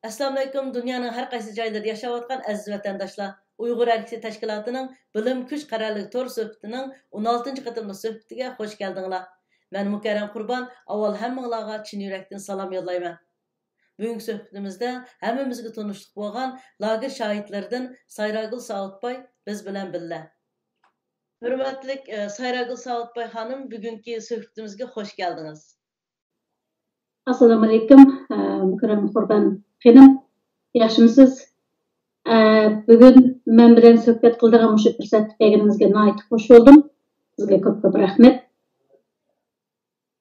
Assalamu alaykum. Dünyanın her qaysı joylarida yaşayotgan aziz vatandaşlar. Uyghur Erkisi Teşkilatı'nın Bilim Kuch qarorlik to'r suhbatining 16-cı qatimli suhbatiga hoş geldinglar. Ben Mukarram Qurban, avval hammanglarga chin yurakdan salom yollayman. Bugungi suhbatimizda hammamizga tanishlik bo'lgan lager shohidlaridan Sayragul Saudbay biz bilan birga. Hurmatli Sayragul Saudbay xonim, bugungi suhbatimizga hoş geldiniz. Assalamu alaykum, Mukarram Qurban xonim. Yaxshimisiz? Bugun men bilan suhbat qiladigan shu fursatni berganingizga nihoyat xush bo'ldim. Sizga ko'p rahmat.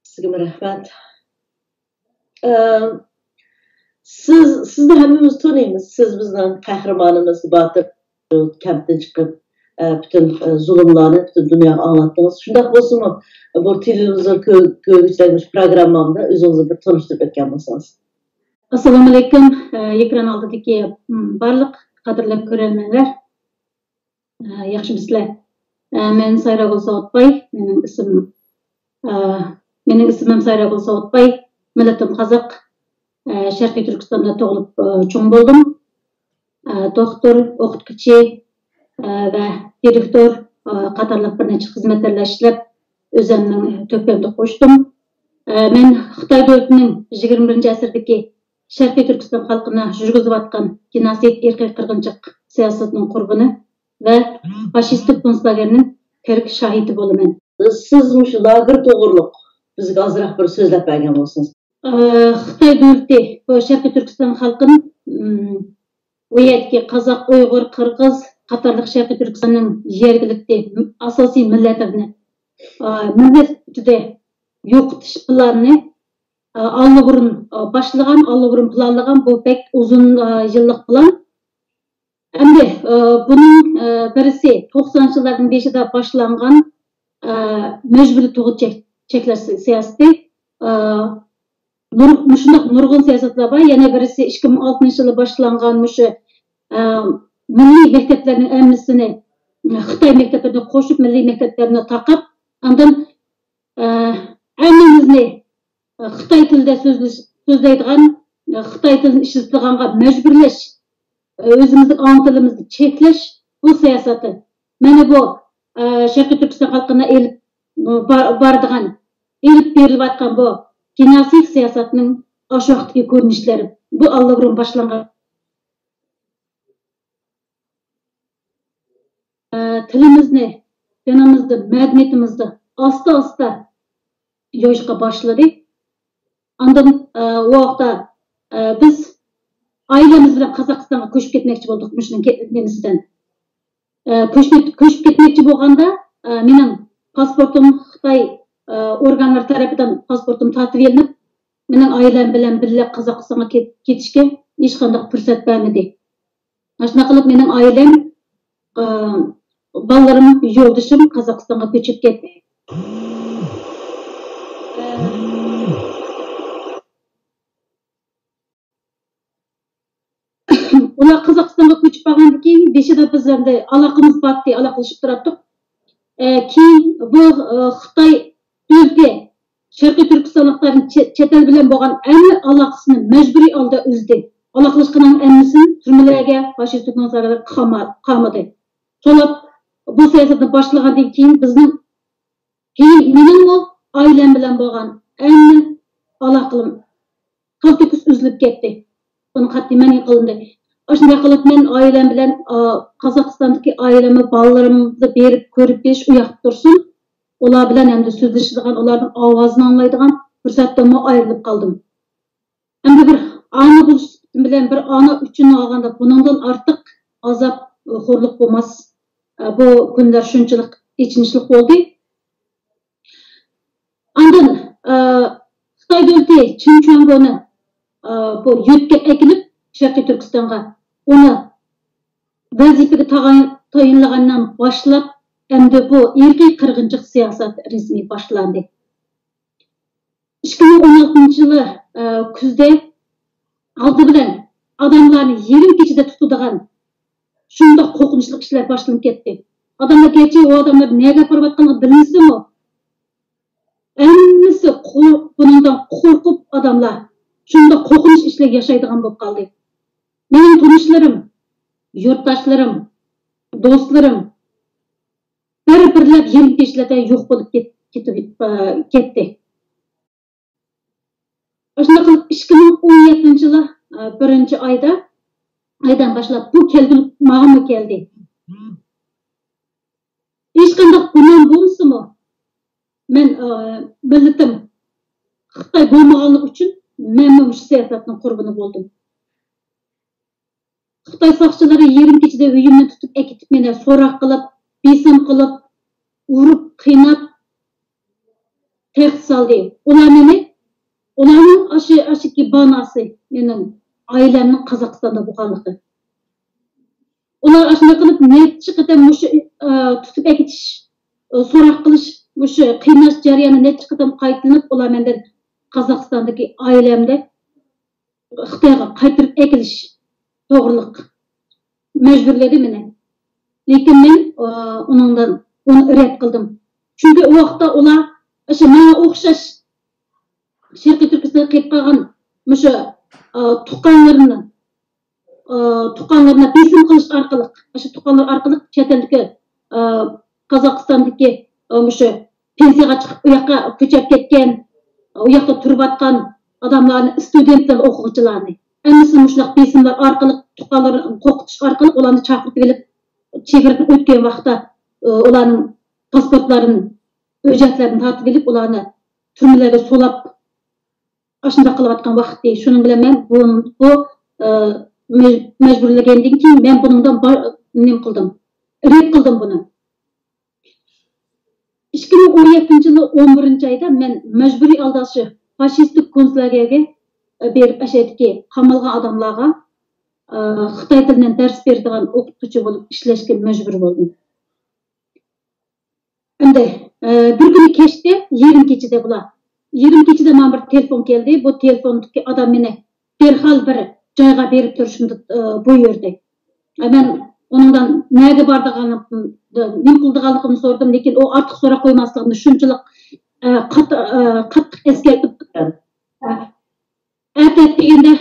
Sizga rahmat. Sizni hammamiz tanıymiz. Siz bizden kahramanımız, batır, kampdan chiqib bütün zulümlarni bütün dünyaya anlattınız. Shunday bo'lsinmi, bu televizor ko'rgichlarimiz programmamda o'zingizni bir tanishtirib o'tgan bo'lsangiz. Assalomu alaykum, ekran oldidagi barliq qadrli ko'rarmanlar. Yaxshimisizlar? Men Sayragul Saudbay, mening ismim Sayragul Saudbay, millatim qozoq. Sharqiy Turkistonda tug'ilib cho'ng bo'ldim. Doktor, o'qituvchi va direktor qatorliq bir necha xizmatlar ishlab o'zimning to'plamda qo'shdim. Men Xitoy davlatining 21-asrdagi Sharqiy Turkiston xalqini yurgizayotgan genosid, irqiy qirg'inchilik siyosatining qurboni va faşistik konslagerning tirik shohidi bo'laman. Siz shu lager to'g'riliq bizga ozroq bir so'zlab bergan bo'lsangiz. Xitoy davlati bu Sharqiy Turkiston xalqini u yerdagi qozoq, uyg'ur, qirg'iz qatorliq Sharqiy Turkistonning yergilikda asosiy millatlarini millatida yo'qotish planini allburun başlagan, allburun planlagan bu pek uzun yıllık plan. Endi bunun birisi 90'lı yılların başında başlangan mecburi tuğut çekler siyaseti. Nurgun siyasatlar var. Yine birisi 2006 yılı başlangan milli mekteplerin emnisini Xitay mekteplerine koşup milli mekteplerine takıp ondan emnimizni Xitay tilida so'zlaydigan, Xitay tilini ishlatadiganga majburlash, o'zimizning ona tilimizni cheklash bu siyosati. Mana bu Sharqiy Turkiston xalqina elib boradigan, elib berilayotgan bu genosid siyosatining o'sha vaqtdagi ko'rinishlari. Bu allaqurun boshlangan. Tilimizni, dinimizni, madaniyatimizni asta yo'yishga boshladi. Ondan o vaqtda biz ailemiz bilan Qozog'istonga ko'chib ketmoqchi bo'ldik shuning nemisidan. Ko'chib ketmoqchi bo'lganda mening pasportim Xitoy organlari tarafidan pasportim tatib elinib, mening oilam bilan birga Qozog'istonga ketishga hech qanday fursat bermadi. Shunday qilib mening oilam, bolalarim, yo'ldishim Qozog'istonga ko'chib ketdi. Ular Qozog'istonga ko'chib borgandan keyin beshida bizlarda aloqamiz batdi, aloqalashib turardik. Keyin bu Xitoy davlati Sharqiy Turkistonliklarning chet el bilan bo'lgan hamma aloqasini majburiy holda uzdi. Aloqalashganning hammasini turmalarga, faşistik konservatorlarga qamadi. So'lab bu siyosatni boshlagandan keyin bizning mening oilam bilan bo'lgan hamma aloqalim qaltis uzilib ketdi. Buni qat'iy man qilindi. Shunday qilib men oilam bilan Qozog'istondagi oilamni, bolalarimni berib ko'rib berish u yoqda tursin. Ular bilan endi so'zlashadigan, ularning ovozini anglaydigan fursatdan ayrilib qoldim. Endi bir ona bo'lish bilan bir ona uchun olganda bundan ortiq azob, xo'rlik bo'lmas. Bu kunlar shunchalik ichinishlik bo'ldi. Ondan Xitoy davlati Chunchangoni bu yurtga ekilib Sharqiy Turkistonga uni vazifaga tayinlagandan boshlab endi bu irqiy qirg'inchilik siyosati rasmiy boshlandi. 2016-yılı kuzda aldı bilen adamlarni yerim kechida tutadigan shunday qo'rqinchli ishlar boshlanib ketdi. Adamlar kecha o adamlar nega borayotganini bilmaysizmi? Hammasi bundan qo'rqib odamlar shunda qo'rqinish ishlar yashaydigan bo'lib qoldi. Mening tanishlarim, yurtdoshlarim, do'stlarim bir-birlab yem kishlarda yo'q bo'lib ketdi. Shunda qilib 2017-yil 1-oydan boshlab bu kelgulik ma'lum keldi. Hech qanday gunoh bo'lsa-mu, men biladim Xitoy bo'lmaganligi uchun men bu siyosatning qurboni bo'ldim. Xitoy soqchilari yerim kechida uyimni tutib ekitib meni so'roq qilib, besim qilib, urib, qiynab tehdit soldi. Ularning ashiki banasi mening ailemning Qozog'istonda bo'lganligi. Ular ashuna qilib necha qatam mushu tutib ekitish, so'roq qilish, mushu qiynash jarayoni necha qatam qaytalanib, ular mendan Qozog'istondagi ailemde Xitoyga qaytirib ekilish to'g'riliq majburladi meni. Lekin men uni rad qildim. Chunki u vaqtda ular o'sha menga o'xshash Sharqiy Turkistonga kelib qolgan mushu tuqqanlarni besim qilish orqali, o'sha tuqqanlar orqali chet eldagi Qozog'istondagi mushu pensiyaga chiqib u yoqqa ko'chib ketgan, u yoqda turib atgan odamlarni, studentlar, o'quvchilarni hammasi mushunday besimlar orqali, tuqqanlarni qo'rqitish orqali ularni chaqirib kelib, chegaradan o'tgan vaqtda ularning pasportlarini, hujjatlarini tortib kelib, ularni turmalarga solab ashunda qilayotgan vaqtda shuning bilan men bu majburlagandan keyin men bundan nima qildim? Rad qildim buni. 2017-yil 11-oyda men majburiy aldashi faşistik konslagerga berib ashadagi qamalgan odamlarga Xitoy tilidan dars beradigan o'qituvchi bo'lib ishlashga majbur bo'ldim. Endi bir kuni kechda, yerim kechida bular. Yerim kechida men bir telefon keldi. Bu telefondagi odam meni derhal bir joyga berib turishimni buyurdi. Men onundan nega bordiganimni, nima qildiganligimni so'radim, lekin u ortiq so'ra qo'ymasligimni shunchalik qattiq eskartib aytdi deganda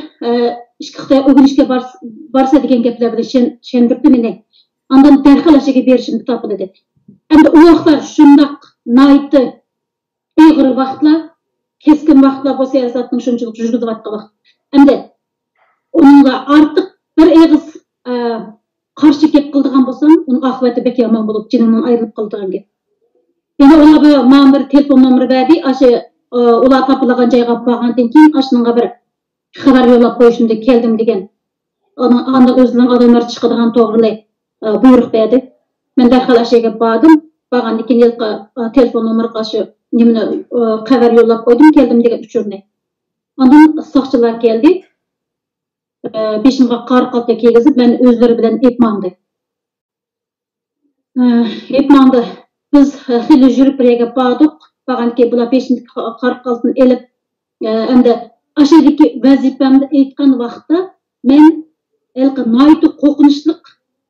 Xitoy o'rganishga borsa degan gaplar bilan shendirdi meni. Ondan darhol ashaga berishimni topildi. Endi u vaqtlar shundoq nayti ig'ir vaqtlar, keskin vaqtlar bu siyosatning shunchalik yurgizayotgan vaqt. Endi unga ortiq bir eg'iz qarshi kelib qildigan bo'lsam, uning oqibati bek yomon bo'lib, jinimdan ayrilib qoldigan gap. Yana ular bir telefon nomeri berdi, o'sha ular topilgan joyga borgandan keyin ashunga bir xabar yo'llab qo'yishimda keldim degan. Anda o'zlarining odamlar chiqadigan to'g'ri buyruq berdi. Men darhol ashaga bordim. Borgandan keyin telefon nomeri qarshi nimani xabar yo'llab qo'ydim, keldim degan uchurni. Ondan soqchilar keldi. Beşimga qar qalta kiygizib, men o'zlari bilan epmandi. Biz xili yurib bir yerga bordik. Borganki bular beşimga qar qaltini elib, endi ashadagi vazifamni aytgan vaqtda men elqi noytu qo'rqinchlik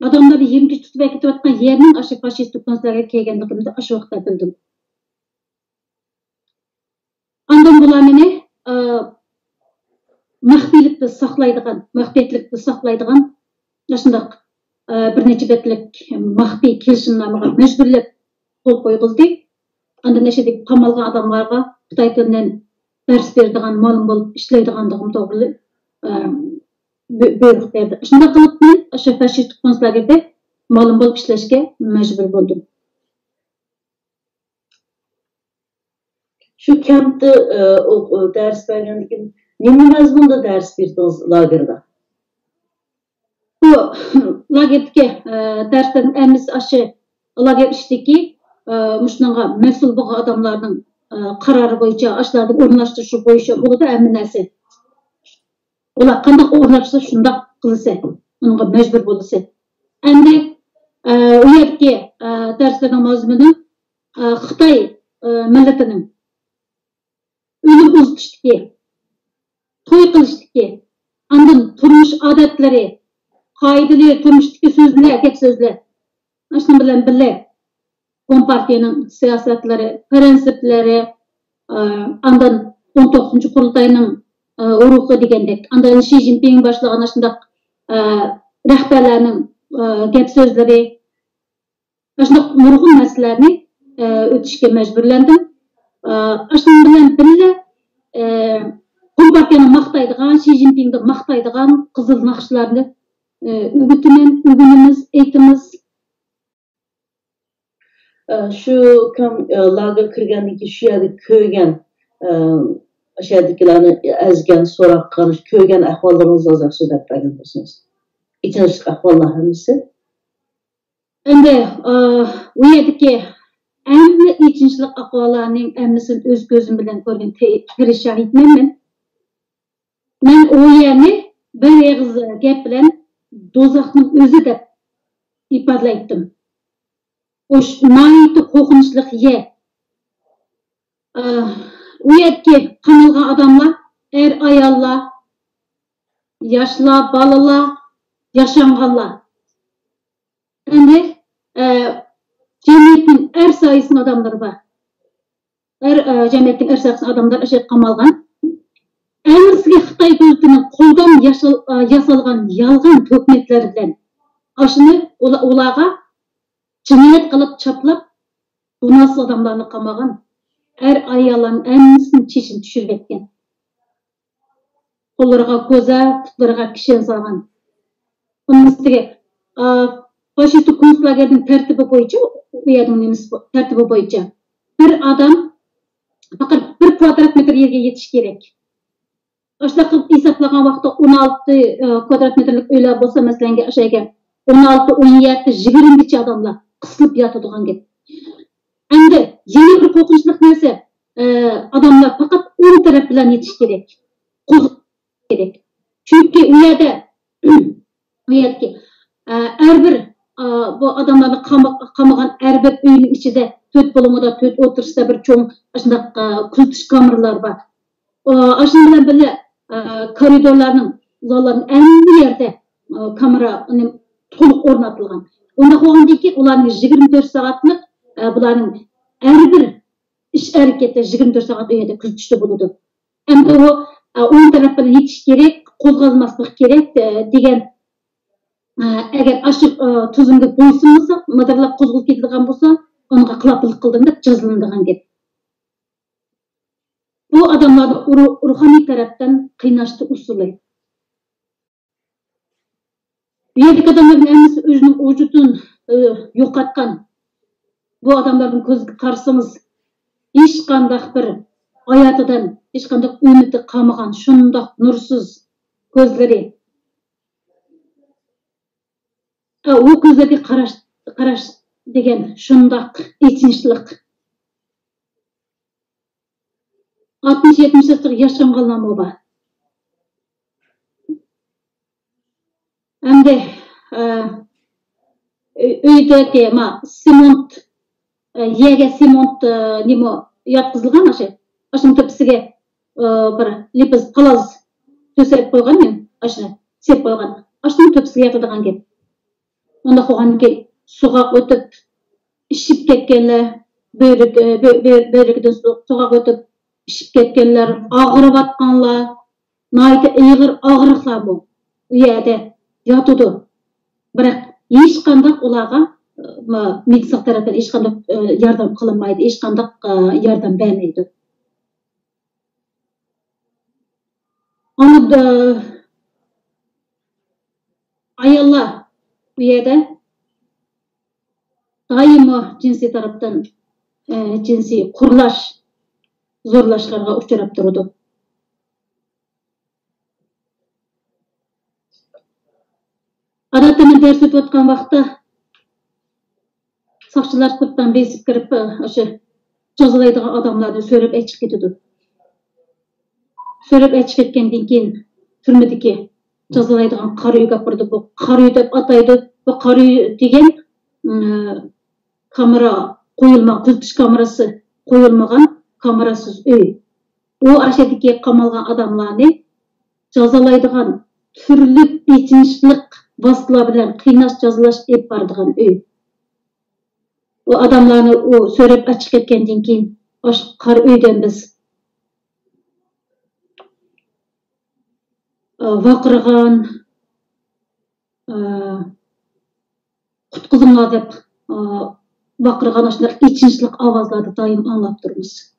odamlarni yemga tutib ketayotgan yerning asha faşistik konserga kelganligimni ashu vaqtda bildim. Ondan bular meni maxfiylikni saqlaydigan shundoq bir necha betlik maxfiy kelishimnomaga majburlab qo'l qo'yildi. Ondan ashadagi qamalgan odamlarga Xitoy tilidan dars beradigan, ma'lum bo'lib ishlaydiganligim to'g'ri buyruq berdi. Shunday qilib men o'sha faşistik konslagerda ma'lum bo'lib ishlashga majbur bo'ldim. Şu kampda ders bergandan keyin nima mazmunda ders berdingiz lagerda? Bu lagerdagi darsdan emas, o'sha lager ishdagi mushunga mas'ul bo'lgan odamlarning qarori bo'yicha, ashlarni o'rnashtirish bo'yicha bo'ladi hamma narsa. Ular qanday o'rnashsa shunday qilsa, unga majbur bo'lsa. Endi u yerdagi darslarning mazmuni Xitoy millatining o'lim uztishdagi, to'y qilishdagi, ondan turmush odatlari, qoidalari, turmushdagi so'zlar, gap so'zlar. Shundan bilan birga Kompartiyaning siyosatlari, prinsiplari, Andan 19. Kurultayının uruğu degendek, andan Xi Jinping başlayan aşındaq rəhbərlərinin gep sözleri, aşındaq nurgun məsələrini ötüşke mecburlandım. Aşının bilen birle Kompartiyanın maqtaydigan, Xi Jinping'de maqtaydigan kızıl naqşlarını ügütümen, ügünümüz, eğitimiz. Şu kam lager kirgendeki şu yerde köygen aşağıdakilerini ezgen, sorak, karış, köygen ahvallarınızı azak söylep bergen bolsunuz. İçinişlik ahvallar hemisi? Endi o yerdeki emmi içinişlik ahvallarının emmisini öz gözüm bilen görgen perişan etmem men o yerini bir eğiz gep bilen dozaqның özü dep ifadelaytdım. O naiti korkunçluk ye. O yerdeki kanılgan adamlar, ayallar, yaşlar, balalar, yaşanganlar. Endi cemiyetin sayısın adamları var. Cemiyetin sayısın adamlar aşağı kamalgan. Әмірсіге Қытай дөлтінің қолдан ясалған ялған төкметлерден ашыны олаға cinayet қылып çaplап, bunası adamlarını қамаған, ayalların әмісін çeşin düşürіп etken. Қолларға көза, пұтларға кішен салған. Onun üstüge faşistik konslagerдің tertibi boyunca, bir adam fakat 1 kvadrat metre yerге yetiş gerek. Aşağı hesaplagan vaqtda 16 kvadrat metrelik uylar bolsa masalan aşağıya 16, 17, 20 adamlar kısılıp yatıdığan gep. Endi yeni bir korkunçluk nerse adamlar fakat 10 taraf bilen yetiş gerek. Gerek. Çünkü uyada her bir bu adamlarni qamagan her bir uyning içinde 4 bolumda 4 oturuşta bir çoğun aşındaq kuzatish kameralar var. Aşın bilen bile koridorlarının, ularların en yerde kamera to'liq o'rnatilgan. Onda qo'ygandan keyin ularning 24 soatlik bularning har bir ish harakati 24 soat uyda kuzatishda bo'ladi. Endi u o'ng taraf bilan yetish kerak, qo'zg'almaslik kerak degan agar aşu tuzumga bo'ysunmasa, madarlab qo'zg'alib ketadigan bo'lsa, unga qilaplik qildim deb jazolanadigan gap. Bu adamlarni ruhaniy tarafdan qiynashni usuli. Bu yerdeki adamların emnisi özünün vücudunu yo'qotgan. Bu adamların ko'ziga qarasangiz hech qanday bir hayotidan hech qanday umidi qolmagan shundoq nursiz ko'zlari. O ko'zlarga qarash degan shundoq ichinchlik. 60-70 yaşlık yaşanganlar mı var? Hem de öydeki simont, yege simont nimo yatkızılgan aşı. Aşının tepsige bir lipiz palaz tösep koygan men aşını sep koygan. Aşının tepsige yatadigan gep. Onda koygan ki suğa ötüp işip ketkenler, börekten suğa ötüp işip ketkenler, ağırıp atkanlar, naiti eğir ağırıklar bu. Bu yerde yatıdı. Bırak hiç kandak olağa medisine tarafından hiç kandak yardım kılınmaydı, hiç kandak yardım vermeydi. Onu da ayallar bu yerde daima cinsi taraftan cinsi kurlaş, zorlaşlarga uçurap durdu. Adatda men ders ötüp atkan vaqtda sakçılar sırttan besip kirip aşı jazalaydigan adamlarni söylep aytışıp ketidi. Söylep aytışıp ketkenden keyin türmedeki jazalaydigan qara uy gapirdi. Bu qara uy dep ataydı. Bu qara uy degen kamera koyulma, kuzatish kamerası koyulmagan kamerasız uy. O aşağıdaki qamalgan adamlarni jazalaydigan türlü ichinchlik vasıtlar bilen qiynash jazalash ep bardigan uy. O adamlarni o söylep açık ketkenden keyin oş qara uydan biz vaqırğan, qutquzunlar dep vaqırğan aşınlar içinçlik avazlarda daim anlap durumuz.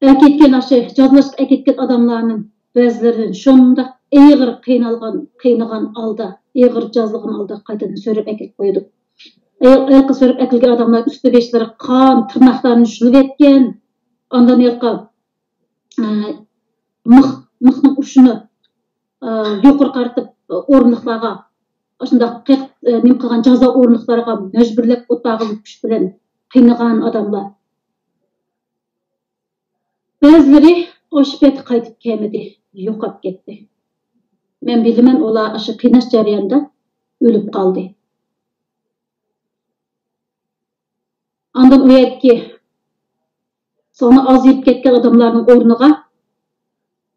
Erketken aşı, жазмашқа erketken adamlarının bəzilərinin şonunda eğir qıynagan alda, eğir жазылған alda qaytadan sörüp əkelip koydu. Elqi sörüp əkelgen adamlar üstü beşleri kan, tırnaqlarını şülüp etken, ondan elqi mıqның uçunu yuqur qartıp orunluqlarga, aşında nem qilgan jaza orunluqlarga mecbürlep otağılıp güç bilen qıynagan adamlar. Bəziləri oşpet qaytıp kelmedi, yo'qab ketdi. Men bilemen olar aşı qiynash jarayonida ölüp qaldı. Andan o yerki sonra azayıp ketken adamların ornuga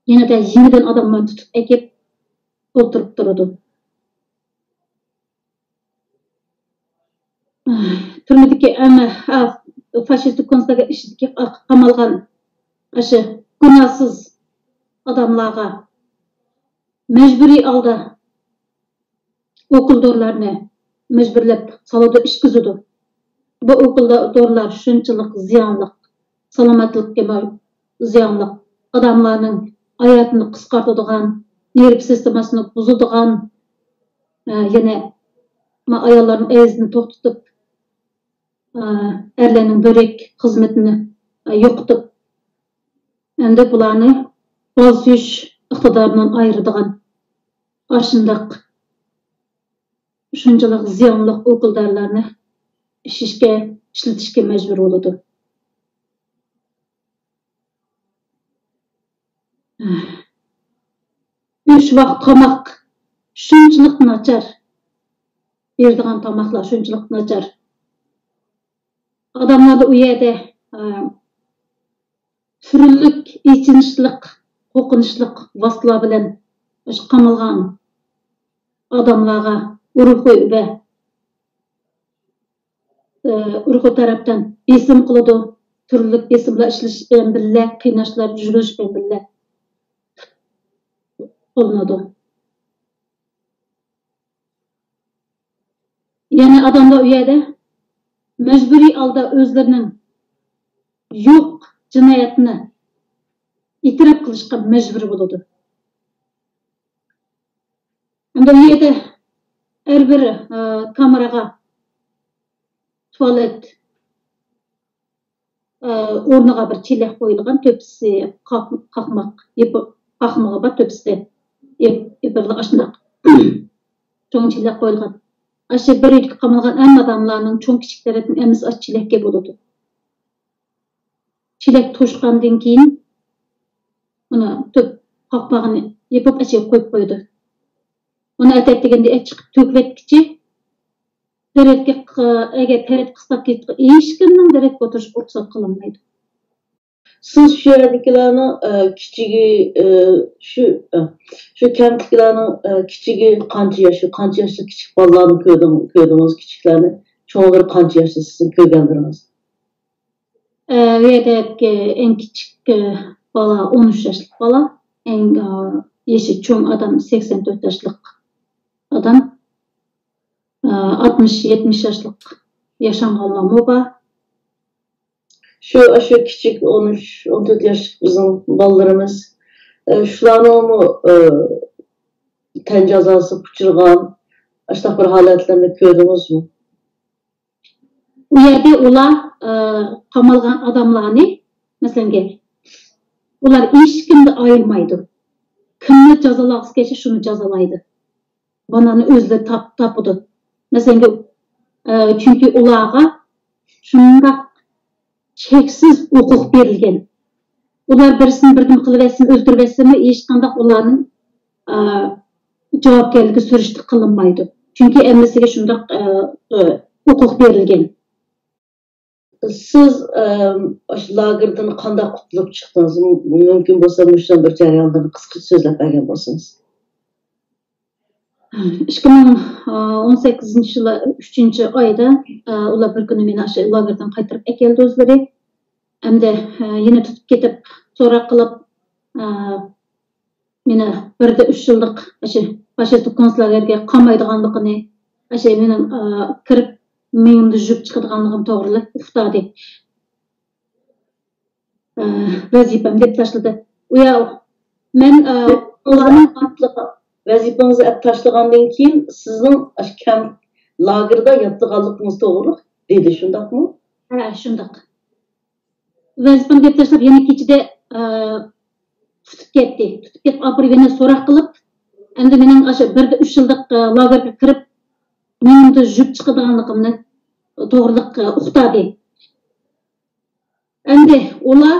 yana da yeniden adamlarını tutup ekip oturup durdu. Türmedeki ama faşistik konusundaki işteki qamalgan aşı günahsız adamlarga mecburi alda okul dorlarını mecburlep saladı işkizudu. Bu okulda dorlar şunçılık ziyanlık, salamatlık kemal ziyanlık, adamlarının hayatını kıskartıdığan, nerv sistemasını bozuduğan, yine ayarların ezini toxtutup, erlerinin börek hizmetini yokutup, hem de bularını baz yüş iqtidarından ayırdığan aşındaq şunçılık ziyanlık okuldarlarını işletişke mecbur oludu. Üç vaqt tamaq şunçılık naçar. Berdiğan tamaklar şunçılık naçar. Adamlar da o yerde türlük, içinçlik, qo'rqinchlik vasıtlar bilan qamalgan adamlarga urg'u tarafdan besim qiladi, turli besimlar ishlash bilan birga, qiynashlar yurish bilan birga qilinadi. Yani adamlar u yerda mecburi alda o'zlarining yo'q jinoyatini itiraf qilishga mecbur bo'ladi. Hamda u yerda har bir kameraga tualet o'rniga bir chelak qo'yilgan, to'pisi qaqmog'i bor, to'pisi bir ashundoq cho'ng chelak qo'yilgan. Aşı bir uyda qamalgan hamma adamlarning cho'ng kichiklarining hammasi ash chelakka bo'ladi. Chelak to'shqandan keyin uni to'p qaqmog'ini yepib achiga qo'yib qo'ydi. Uni atat deganda chiqib to'kib etkichi teretke eğer teret qistab ketdi, hech kimning teretga o'tirish ruxsat qilinmaydi. Siz şu yerdekilerin kiçigi şu kentliklerin kiçigi qancha yaşlı kiçik balalarını gördünüz kiçiklerini. Çoğunları qancha yaşlı sizin görgenleriniz? Yerdeki en küçük bala 13 yaşlık bala, en yaşı çoğun adam 84 yaşlık adam, 60-70 yaşlık yaşanğanlar var. Şu küçük 13-14 yaşlık bizim balalarımız, şuların mu ten cazası uçurgan, aşağıda bir haletlerini gördünüz mü? U yerde ular qamalgan adamlarni, mesela ular hech kimni ayırmaydı. Kimni jazalag'isi kelsa shuni jazalaydi. Banani o'zlari tapidi. Mesela çünkü ularga shundoq cheksiz huquq berilgan. Ular birisini birdim qilib etsin, o'ldirib etsinmi, hech qanday ularning javobgarligi surishti qilinmaydi. Çünkü emmasiga shundoq huquq berilgan. Siz lagerdan qanday qutulib chiqdingiz? Mümkün bo'lsa, shunday bir jarayonlarni qisqacha so'zlab bergan bo'lsangiz. 2018 yılı 3. ayda ular bir kuni meni aşı lagerdan qaytarib akeldi o'zlari. Hem de yine tutup ketip so'roq qilib meni 1-3 yıllık faşistik konslagerge qamaydiganligini, menin kirip meyimde jüp çıkıdığanlığım toğrılık uftadi. Vazifem dep taşladı. Uya men Ularning vazifanizni olib tashlagandan keyin sizning kam lagerda yotganligingiz to'g'ri dedi, shundaqmi? Ha, shundaq. Vazifam dep tashlab yana kechida tutib ketdi. Tutib ketib apirib yana so'roq qilib, endi mening 1-3 yillik lagerga kirib meyimde jüp çıkıdığanlığımni to'g'riliq uqtadi. Endi ular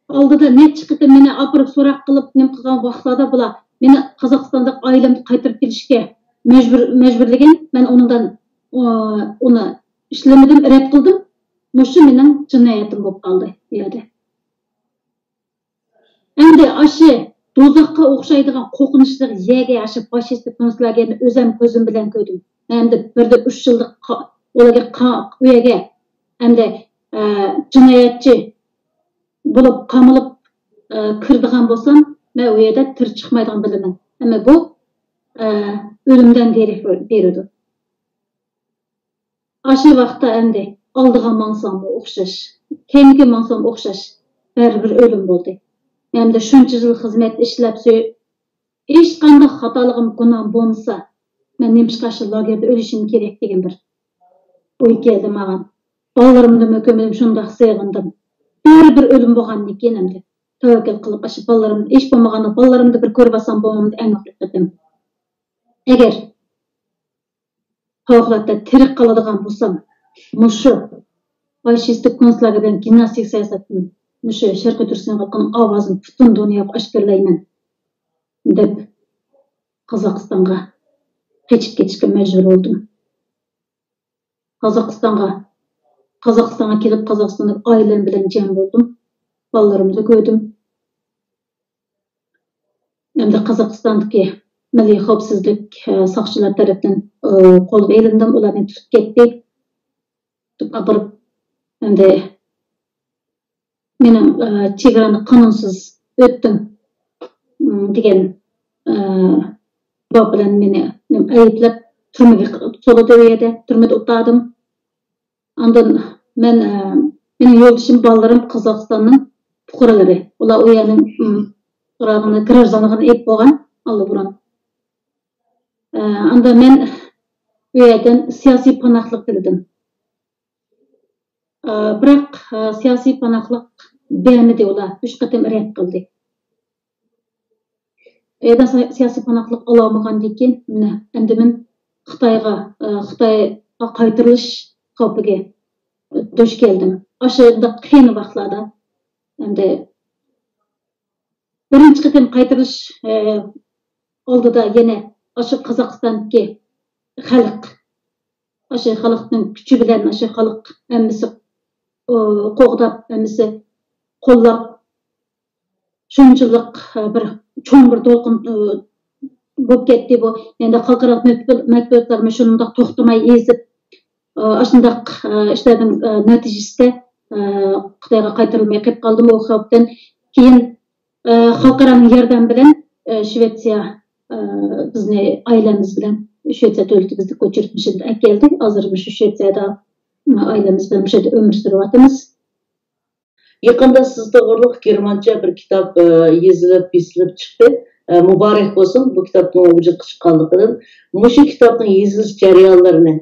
aldıda neçe qitim meni apırıp so'roq qilib nem qilgan vaqtlarda bular meni Qozog'istonda oilamni qaytarib kelishga majburlagan. Men uni ishlamadim, rad qildim. Mushu mening jinoyatim bo'lib qoldi bu yerda. Endi do'zaxga o'xshaydigan qo'rqinchli yerga faşistik konslagerni o'zim ko'zim bilan ko'rdim. Endi 1-3 yillik ularga u yerga endi jinoyatchi bo'lib qamalib kirdigan bo'lsam, men u yerda tir chiqmaydigan bilaman. Ammo bu o'limdan derak beradi. Aşı vaqtda endi oldigan mansam o'xshash, keyingi mansam o'xshash, baribir o'lim bo'ldi. Endi shuncha yil xizmat ishlab hech qanday xatoligim gunoh bo'lmasa, men nemishqa shu lagerda o'lishim kerak degan bir o'y keldi mаған. Balalarımda mökömedim şundaq sevgindim. Bir ölüm bo'lgandan keyin endi tavakkal qilib aşı balalarımda ish bo'lmaganda balalarımda bir ko'rib alsam bo'lmamdi aniqlik qildim. Agar favqulodda tirik qoladigan bo'lsam, mushu faşistik konslagerdan gimnastik siyosatni, mushu Sharqiy Turkistonga qilgan ovozini butun dunyoga oshkorlayman deb Qozog'istonga qechib ketishga majbur bo'ldim. Qozog'istonga kelib Qozog'istonda oilam bilan jam bo'ldim. Balalarımni ko'rdim. Endi Qozog'istondagi milliy xavfsizlik soqchilar tarafdan qo'lga ilindim, ularni tutib ketdi. Tutib apirib, endi mening chegarani qonunsiz o'tdim degan bab bilan meni ayblab turmaga soladi, u yerda turmada o'tirdim. Ondan mening yo'ldoshim balalarim Qozog'istonning fuqarolari. Ular u yerning gражданligini ep bo'lgan allaburun. Onda men u yerdan siyosiy panohlik diledim. Biroq siyosiy panohlik bermadi ular, 3 qatim rad qildi. Yerdan siyosiy panohlik ololmagandan keyin endi men Xitoyga qaytarilish xavfiga duch keldim. O'shanda qiyin vaqtlarda endi birinchi qatim qaytarilish oldida yana o'sha Qozog'istondagi xalqning kuchi bilan xalq hammasi qo'g'dab, hammasi qo'llab shunchalik bir cho'ng bir to'lqin bo'lib ketdi bu. Endi xalqaro matbuotlar shundoq to'xtamay ezib aslında işlerden neticesinde Xitoyga qaytarilmay qolib qoldim. O xavfdan keyin xalqaro yordam bilan Shvetsiya bizni ailamiz bilan Shvetsiya davlati bizni ko'chirib mishida keldi. Hozir shu Shvetsiyada ailamiz bilan mishida umr süryapmiz. Yaqında siz to'g'riliq germancha bir kitap yozilib, bisilib chiqdi. Muborak bo'lsin bu kitobning vujudga chiqqanligidan. Mushu kitobning yozilish jarayonlarini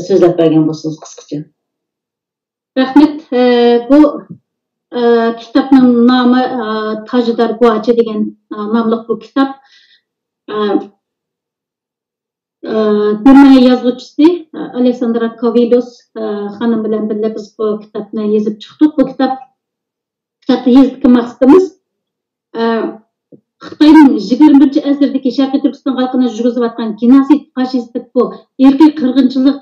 so'zlab bergan bo'lsangiz qisqacha. Rahmat. Bu kitobning nomi Tajdor Guachi degan nomli bu kitop. Germaniya yozuvchisi Aleksandra Kovilos xonim bilan birga biz bu kitobni yozib chiqdik. Bu kitobni yozishga maqsadimiz Xitoyning 21-asrdagi Sharqiy Turkiston xalqini yurgizayotgan genosid, faşistik bu irqiy qirg'inchilik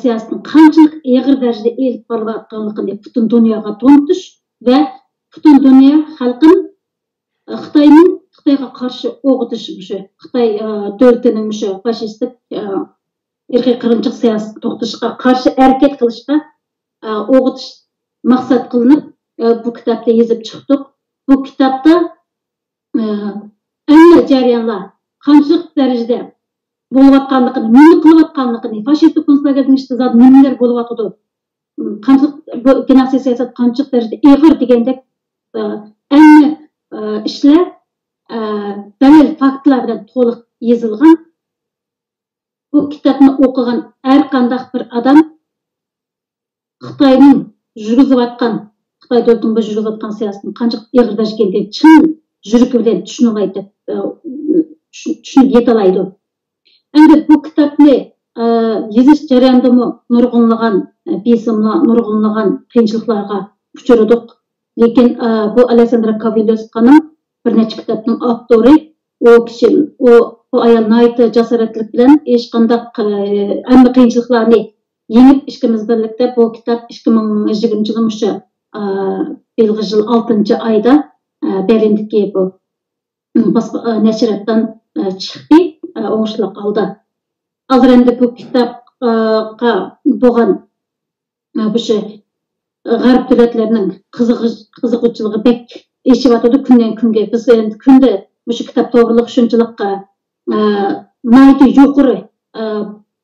siyosatini qanchalik og'ir darajada elib borayotganligini butun dunyoga to'ntirish va butun dunyo xalqini Xitoyga qarshi o'g'itish, Xitoy davlatining faşistik irqiy qirg'inchilik siyosatini to'xtatishga qarshi harakat qilishga o'g'itish maqsad qilinib bu kitobni yozib chiqdik. Bu kitobda әмме жариянlar qanchalik darajada bo'layotganligini, nima qilayotganligini, faşistik konservativ iştizat nimalar bo'layotdi, qanchalik bu genosiy siyosat qanchalik darajada ig'ir degandek әмме ishlar dalil faktlar bilan to'liq yozilgan. Bu kitobni o'qigan har qanday bir odam Xitoyning yurgizayotgan, Xitoy davlatining yurgizayotgan siyosatini qanchalik ig'ir darajada ekanligini chin yuragi bilan tushunib yetalaydi. Endi bu kitobni yozish jarayonida nurg'unlagan besimlar, nurg'unlagan qiyinchiliklarga uchradik. Lekin bu Alexandra Kavilyoskaning bir necha kitobning avtori, u kishi, bu ayol nihoyatda jasoratlik bilan hech qanday hamma qiyinchiliklarni yengib ishimiz birlikda bu kitob 2020 yil belgi yil 6-oyda Berlindagi bu nashriyatdan chiqdi, o'ngishliq oldi. Hozir endi bu kitobga bo'lgan bu g'arb davlatlarining qiziquvchiligi bek eshibyotdi kundan kunga. Biz endi kunda shu kitob to'g'riliq shunchalikqa nihoyatda yuqori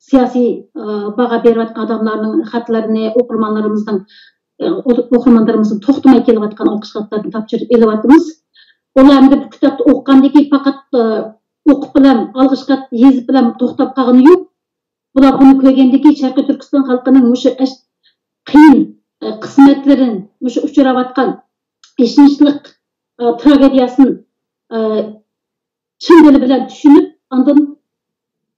siyosiy baho berayotgan odamlarning xatlarini o'qirmonlarimizning to'xtamay kelayotgan olqish xatlarini topshirib olyapmiz. Ularni bu kitobni o'qigandan keyin faqat o'qib bilan olqish xat yezib bilan to'xtab qolgani yo'q. Bular buni ko'rgandan keyin Sharqiy Turkiston xalqining o'sha qiyin qismatlarini, o'sha uchrayotgan ishonchlik tragediyasini chin dili bilan tushunib, ondan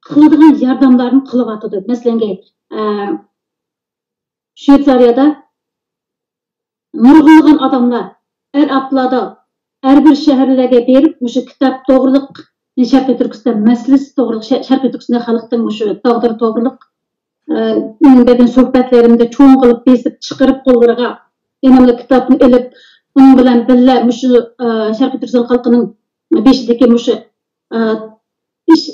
qiladigan yordamlarni qilyotdi. Masalan, Shveysariyada nurg'unlagan odamlar har haftada har bir shaharlarga berib, o'sha kitob to'g'riliq Sharqiy Turkiston masalasi to'g'riliq Sharqiy Turkiston xalqining o'sha taqdiri to'g'riliq benim sohbetlerimde çoğun qilib besib chiqarib qo'llariga enamli kitobni ilib, uning bilan birga mushu Sharqiy Turkiston xalqining beshidagi mushu ish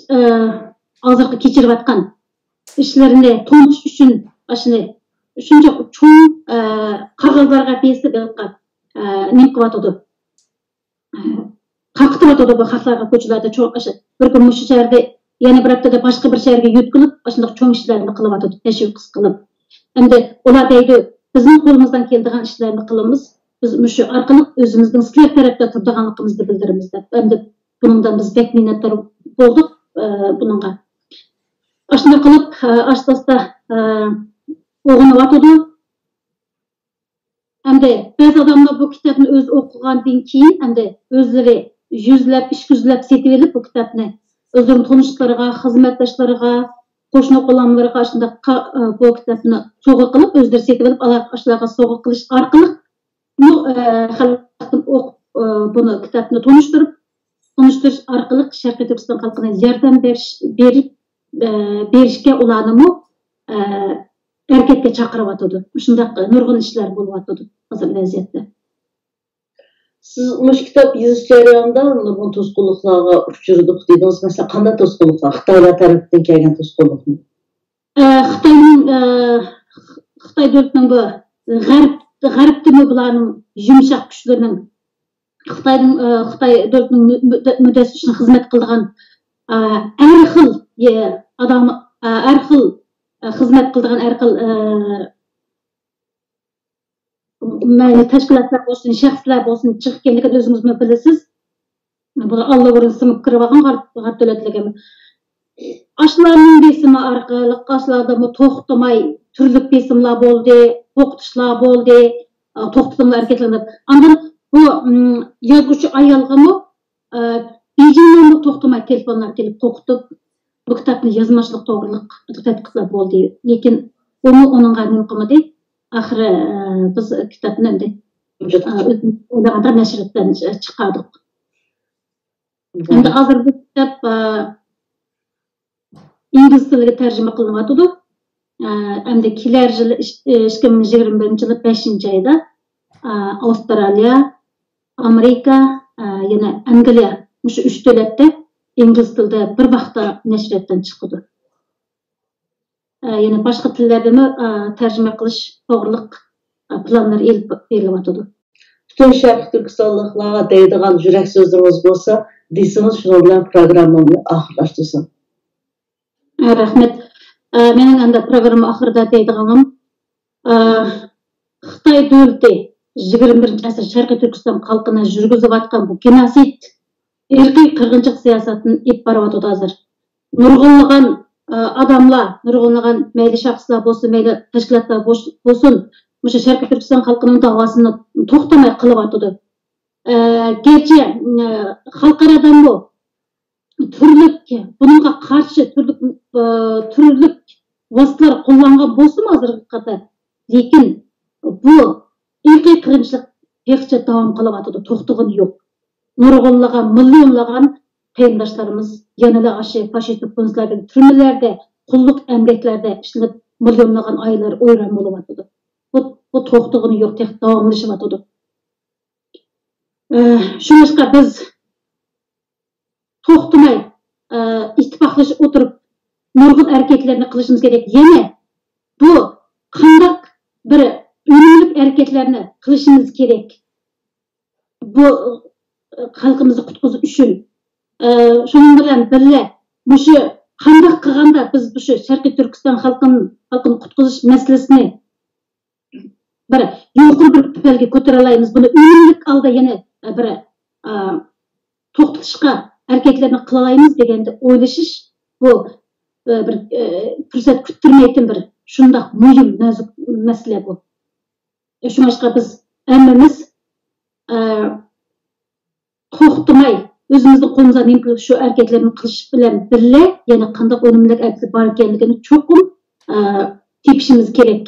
hozirgi kechirayotgan ishlarini to'ntirish uchun shuni shuncha cho'ng qog'ozlarga besib nima qilyotdi, qaqtiryotdi bu xalqlarga ko'chalarda cho'ng bir kun mushu shaharda yana bir haftada boshqa bir shaharga yo'tkilib, shunday cho'ng ishlarni qilyotdi, tashviq qilib. Endi ular deydi, bizning qo'limizdan keladigan ishlarni qilamiz. Biz shu orqali o'zimizning sizlar tarafda turadiganligimizni bildiramiz deb. Endi bundan biz bek minnatdor bo'ldik bunga. Shunday qilib, asta-asta o'g'inayotdi. Endi ba'zi odamlar bu kitobni o'z o'qigandan keyin endi o'zlari yuzlab, ishkuzlab setib olib bu kitobni özünün tanışlarına, hizmetdaşlarına, qo'shni qo'lonlarga shunday bu kitobni sovg'a qilib, o'zlari setib olib, alarga sovg'a qilish orqali xalqni o'qib, buni kitobni tanishtirish orqali Sharqiy Turkiston xalqina yordam berishga ularni harakatga chaqiryotdi. Shunday nurg'un ishlar bo'lyotdi hozir vaziyatda. Siz bu kitap yazış jarayonida nurg'un to'sqinliklarga uchradik dedingiz. Mesela qanday to'sqinliklar? Xitoylar tarafdan kelgan to'sqinlikmi? Xitoy davlatining bu g'arbdagi bularning yumshoq kuchlarining Xitoy davlatining muddasi uchun xizmat qilgan har xil odam, har xil xizmat qilgan har xil tashkilotlar bo'lsin, shaxslar bo'lsin, chiqqanligini o'zingiz bilasiz. Bular allaqurun simib kirib olgan g'arb davlatlarga. Ashlarning besimi orqali ashlarda to'xtamay turli besimlar bo'ldi, o'qitishlar bo'ldi, to'xtatimlar harakatlanib. Andan bu yozuvchi ayolgami Beijingdan to'xtamay telefonlar kelib qo'qitib, bu kitobni yozmoqchilik to'g'riliq tadqiqotlar bo'ldi. Lekin uning nima qilmadi? Ahri biz kitobni endi o'ylaganda nashriyatdan chiqardik. Endi hozir bu kitob ingliz tiliga tarjima qilinyapti. Endi kelar yil 2021 yil 5-oyda Avstraliya, Amerika, yana Angliya shu 3 davlatda ingliz tilida bir vaqtda nashriyatdan chiqdi. Yana boshqa tillarda tarjima qilish to'g'riliq planlar elib berilyapti. Bütün Şərq Türkistanlıqlara deydiğən yürək sözləriniz bolsa, deysiniz, şunun bilan proqramımı axırlaşdırsın. Rahmet. Mening anda programma ahırda deydiğanim Xitoy davlati 21 asr Sharqiy Turkiston xalqini yurgizayotgan bu genosid, irqiy qirg'inchilik siyosatini ib boryapti hozir. Nurg'unlagan odamlar, nurg'unlagan mayli shaxslar bo'lsin, mayli tashkilotlar bo'lsin, o'sha Sharqiy Turkiston xalqining davosini to'xtamay qilyapti. Gerçi xalqaradan bu turlik bunga qarshi turlik vositalar qo'llangan bo'lsin hozirgi qadar, lekin bu irqiy qirg'inchilik hechcha davom qilyapti, to'xtag'ini yo'q. Nurg'unlagan, millionlagan qarindoshlarimiz yanada aşı faşist hükümetlerden türmelerde, kulluk emgeklarda işlenip milyonlagan aylar oyran buluvatıdı. Bu toxtuğunu yok, tek davamlaşıvatıdı. Şunlaşka biz toxtumay ittifaqlaşıp oturup nurgun erkeklerini kılışımız gerek. Yine bu kandak bir ünlülük erkeklerini kılışımız gerek. Bu halkımızı kutkuzu üçün. Şunun bilen birle şu kandak kılganda biz bu şu Şarkı Türkistan halkını kutkuzuş meselesini bir yuqur bir belge ko'taralaymiz. Bunu ünlülük alda yine bir to'xtatishga erkeklerini kılalaymiz degende oylaşış bu bir fırsat küttürmeytin bir şundaq mühim nazuk mesele bu. Şunaşqa biz emmemiz to'xtamay özümüzün qo'limizdan mümkün şu erkeklerin qilish bilan birle yana qanday o'limlik erkek bor ekanligini cho'qim tepishimiz kerak.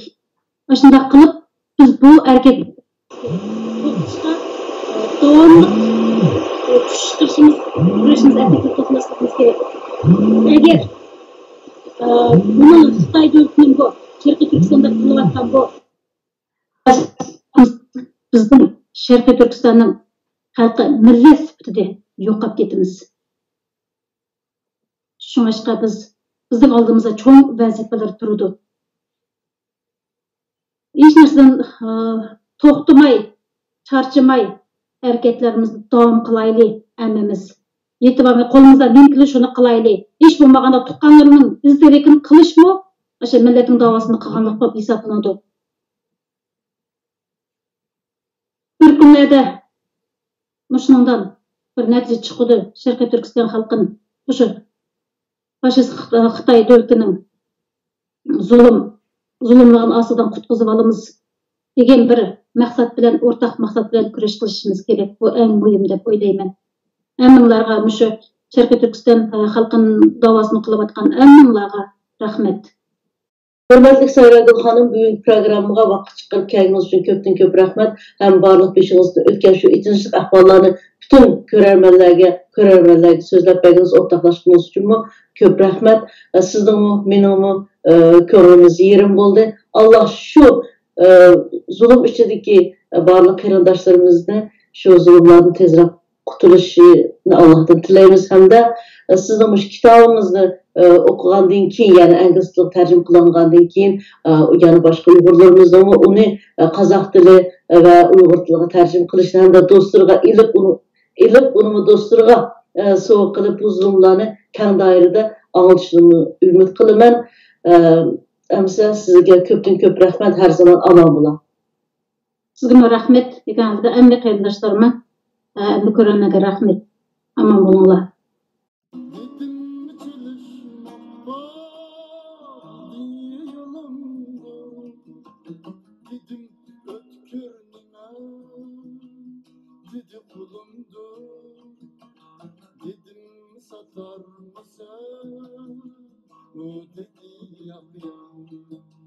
Shunday qilib biz bu erkek to'xtatishga davomli kuch chiqarishimiz, kurashimiz, erkekni to'xtatishimiz kerak. Agar buni Xitoy davlatining bu Sharqiy Turkistonda qilayotgan bu bizning Sharqiy Turkistonning xalqi millat sifatida yo'qolib ketamiz. Şunaşqa bizning oldimizda cho'ng vazifalar turdi. Hech narsadan to'xtamay, charchamay harakatlarimizni davom qilaylik hammamiz. Yetimamay qo'limizdan nimkili shuni qilaylik. Hech bo'lmaganda tuqqanlarning izlarini qilishmi, o'sha millatning davosini qilganlik deb hisoblanadi. Bir kunlarda shundan bir natija chiqdi. Sharqiy Turkiston xalqining o'sha faşist Xitoy davlatining zulmlarning ostidan qutqizib olamiz degan bir maqsad bilan, o'rtaq maqsad bilan kurash qilishimiz kerak. Bu eng muhim deb o'ylayman. Hammanglarga o'sha Sharqiy Turkiston xalqining davosini qilayotgan hammanglarga rahmat. Hürmetli Sayradil Hanım, bugün programıma vakit çıkarıp kendiniz için köpten köp rahmet. Hem barlık beşinizde ötken şu itinçlik ahvallarını bütün körermenlerge sözlep belginiz ortaklaştığınız için mi köp rahmet. Sizden mi, benim mi körümüz yerim oldu. Allah şu zulüm içindeki barlık karindaşlarımızda şu zulümlerin tezrek kurtuluşunu Allah'tan dileyimiz. Hem de sizden bu kitabımızda o'qigandan keyin, ya'ni ingliz tiliga tarjima qilingandan keyin yana boshqa uyg'urlarimiz uni qozoq tili va uyg'ur tiliga tarjima qilishni hamda do'stlariga ilib uni do'stlariga sovg'a qilib bu zulmlarni keng doirada anglitishini umid qilaman. Amsa sizga ko'pdan ko'p rahmat, har zaman omon bo'ling. Sizga rahmat deganingizda hamma qarindoshlarimga, hamma ko'rganlarga rahmat. Omon bo'linglar. Dedi kulumdur, dedim satar mısın? O dedi yapayım.